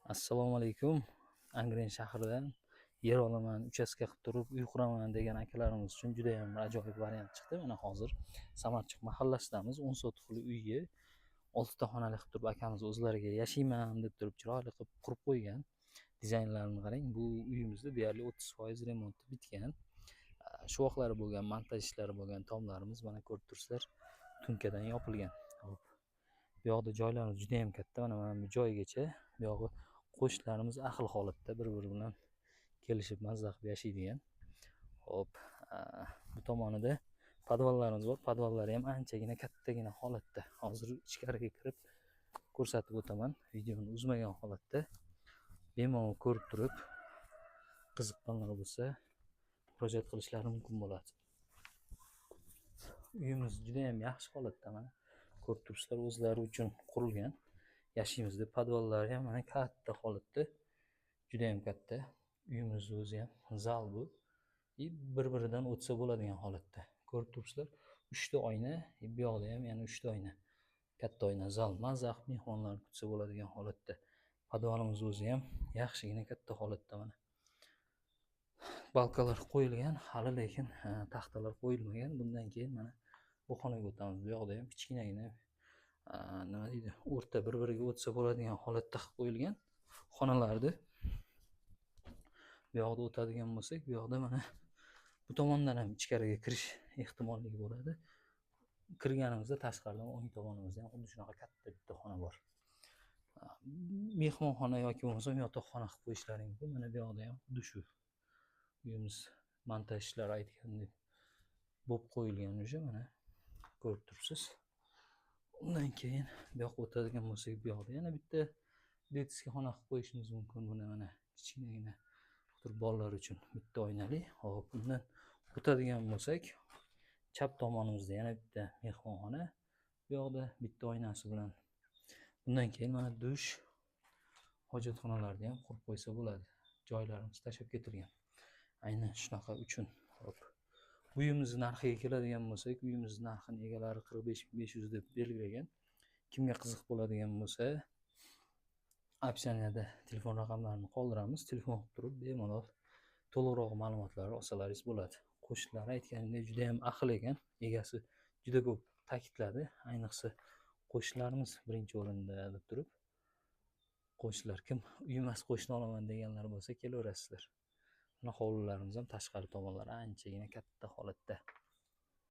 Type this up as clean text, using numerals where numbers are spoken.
Assalomu alaykum. Angren shahridan yer olaman, uchastka qilib turib uy quraman degan akalarimiz uchun juda ham ajoyib variant chiqdi. Mana hozir Samarchiq mahallasidamiz. 10 sotixli uyga 6 ta xonali qilib turib akamiz o'zlariga yashayman deb turib chiroyli qilib qurib qo'ygan. Dizaynlarini qarang. Bu uyimizda deyarli 30% remonti bitgan. Shuvoqlari bo'lgan, montaj ishlari bo'lgan tomlarimiz mana ko'rib turibsizlar, tunkadan yopilgan. Hop. Bu yoqda joylarimiz juda ham katta. Mana bu joygacha bu yog'i qo'shnilarimiz ahil holatda bir-biri bilan kelishib mazza qilib yashaydigan. Hop, bu tomonida podvallarimiz bor. Podvallari ham anchagina kattagina holatda. Hozir ichkariga kirib ko'rsatib o'taman. Videoni uzmagan holatda bemalol ko'rib turib qiziqqanlar bo'lsa murojaat qilishlari mumkin bo'ladi. Uyimiz juda ham yaxshi holatda, mana ko'rib turibsizlar, o'zlari uchun qurilgan. Yashaymiz deb podvallari ham mana katta holatda, juda ham katta. Uyimiz o'zi ham zal bu. Bir-biridan o'tsa bo'ladigan holatda. Ko'rib turibsizlar, 3 ta oyna, bu yoqda ham yana 3 ta oyna. Katta oyna zal, mazax mehmonlar kutsa bo'ladigan holatda. Podvalimiz o'zi ham yaxshigina katta holatda mana. Balkalar qo'yilgan, hali lekin taxtalar qo'yilmagan. Bundan keyin mana bu xonaga o'tamiz. Bu yoqda ham kichkinagina nima deydi, o'rta bir-biriga o'tsa bo'ladigan holatda qilib qo'yilgan xonalarni. Bu yoqda o'tadigan bo'lsak, bu yoqda mana bu tomondan ham ichkariga kirish ehtimolligi bo'ladi. Kirganimizda tashqaridan o'ng tomonimizda ham xuddi shunaqa katta bitta xona bor. Mehmonxona yoki bo'lmasa yotoqxona qilib qo'yishlaring mumkin. Mana bu yoqda ham xuddi shu uyimiz montaj ishlari aytgandek bo'lib qo'yilgan уже, mana ko'rib turibsiz. Undan keyin bu yoqqa o'tadigan bo'lsak, bu yoqda yana bitta detskiy xona qilib qo'yishimiz mumkin. Buni mana kichkinagina bolalar uchun bitta oynali. Hop, undan o'tadigan bo'lsak, chap tomonimizda yana bitta mehmonxona. Bu yoqda bitta oynasi bilan. Bundan keyin mana dush, hojatxonalarni ham qurib qo'ysa bo'ladi. Joylarimiz tashab ketilgan. Aynan shunaqa uchun. Hop. Uyimizni narxiga keladigan bo'lsak, uyimizni narxini egalari 45.500 deb belgilagan. Kimga qiziq bo'ladigan bo'lsa, opsiyada telefon raqamlarini qoldiramiz. Telefon qilib turib bemalol to'liqroq ma'lumotlar olsalaringiz bo'ladi. Qo'shnilar aytganidek juda ham ahil ekan. Egasi juda ko'p ta'kidladi. Ayniqsa qo'shnilarimiz birinchi o'rinda deb turib. Qo'shnilar kim uy emas qo'shni olaman deganlar bo'lsa kelaverasizlar. Mana hovlilarimiz ham tashqari tomonlari anchagina katta holatda.